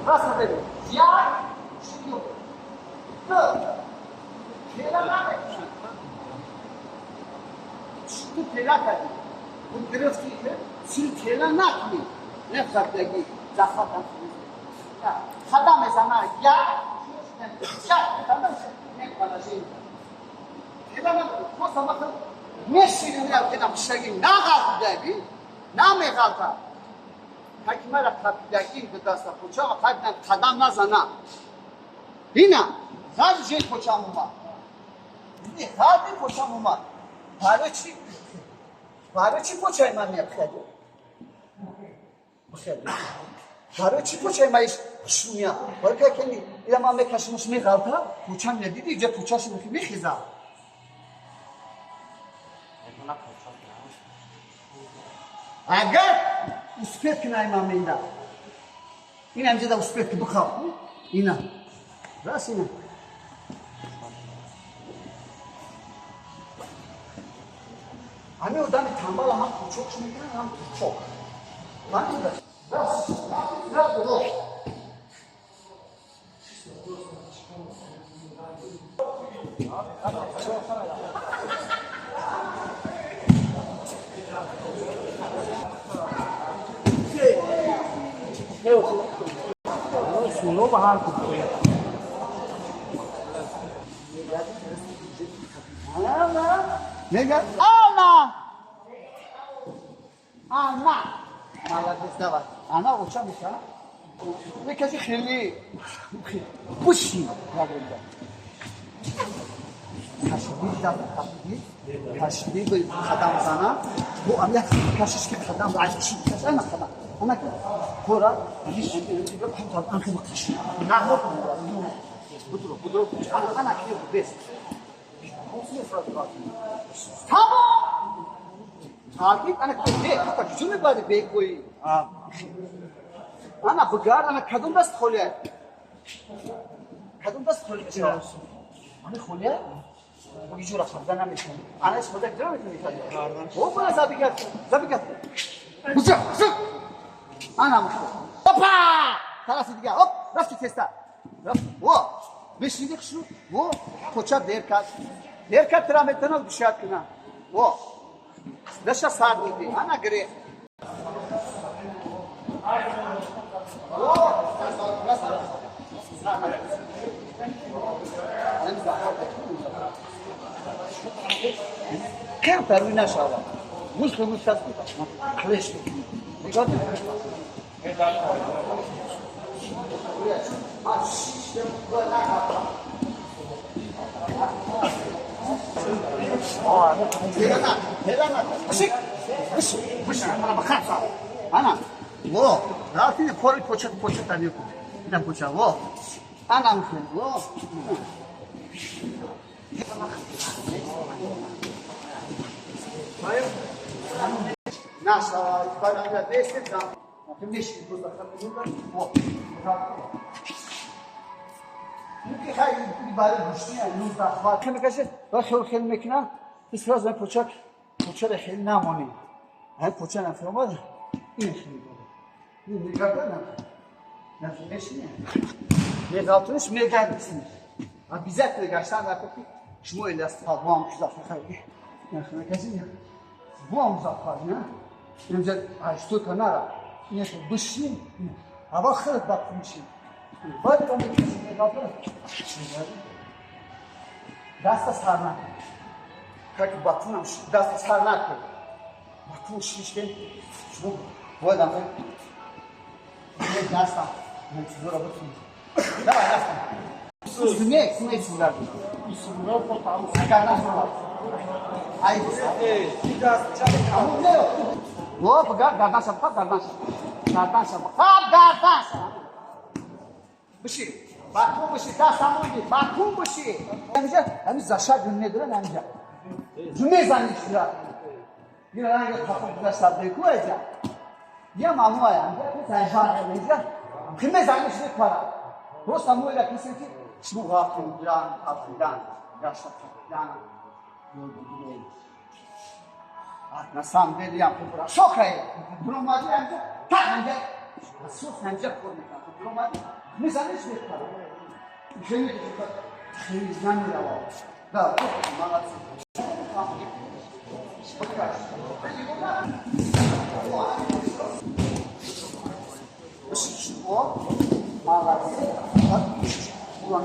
راست ببین یا شیو تو پیدا نمیکنی تو پیدا کردی اون گرفتی که سری پیدا نکنی نفرت دگی زفت هم خدا میزنه یا پیدا نکنی مثلا مثلا نشینی میاد که نمشگی نغلط دگی نمیغلطه حکمه را خطیدگی به دست پوچه و قدم نزنم اینه خرد جای پوچم اومد دیدی خرد پوچم اومد برای چی پوچه من میبخیده برای چی پوچه من ایش شومیم برای که کنی ایده من میکشمش میغلطه پوچم ندیدی اینجا پوچهش میخیزم اگر اسپید کنه من میدم این همجه دا اسپید که بخواه اینا راست اینا همه آدم تنبال هم کوچکش میکنن هم کوچک من این راست راست سولو بهار کنید. نگه آنا مالادیس داد آنا اوچا میشه یکی خیلی خوشی میگه کشیدی به قدم زنم بو امیت کشش که قدم عجیب کش انا که کورا هیچ دیگه کنترل انخو بکش نه بدرو انا که بس تمام عارفين انا كنت بيك شو مبادئ بيك وي انا بقار انا كدوم بس خوليه انا خوليه ويجوا خمسه انا مش انا ايش بدك تروح هو بلا زابيكات بص انا مش اوبا خلاص دقيقه هوب رفت تستا رفت و مش نديك شو و كوتشا ديركات ترى متنا بشات كنا و دشا صار دي انا غري كم تروينا شاوا مش مستثمر خليش بجد مش انا بخاف انا و راتي كوري بوچه تاني کو اینا بوچه و انا مخن و ناشا فانا ديست دام مش بوز و ممكن خايف يبالغ شويه نوز اخبار كما كاش داخل خيل مكنه بس لازم بوچه خیلی نمونی هر پوچه نفهمه این خیلی این میگردن نفهمش نه میگاتونش میگردن بیزت نگاشتن وقتی شما الاست وام اضافه خیلی نفهمه کسی وام اضافه نه اینجا هشتو کنارا این بشین هوا خیلی بد میشه باید تو میگی میگاتون دست سر نکن که باتونم دست سر نکن باتون شیشته شما باید هم دستم من چیزو را بتونیم نه دستم سونه چیزا سونه پرتاو سکرنا سونه ای دست همون نه و بگار گردن شب بشی باتون بشی دست همونی باتون بشی همین زشاد نداره نمیجا جمعه زنی شده یه رنگ خفت دست بکو ایجا یه مامو آیا زنجان ایجا خیمه زنی شده کارا روز همو ایلا کسی که شما غافل ایران افریدان یا شفتیدان نسام دیدیم که برا شوکه برو مادی انجا تا انجا Asıl sence konuda. Roman. Mesela ne şey yapar? Şey ne? Krizden mi var? Da, mağazı. Bakar. O mağazı. Ulan.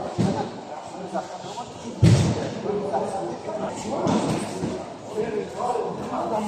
Adam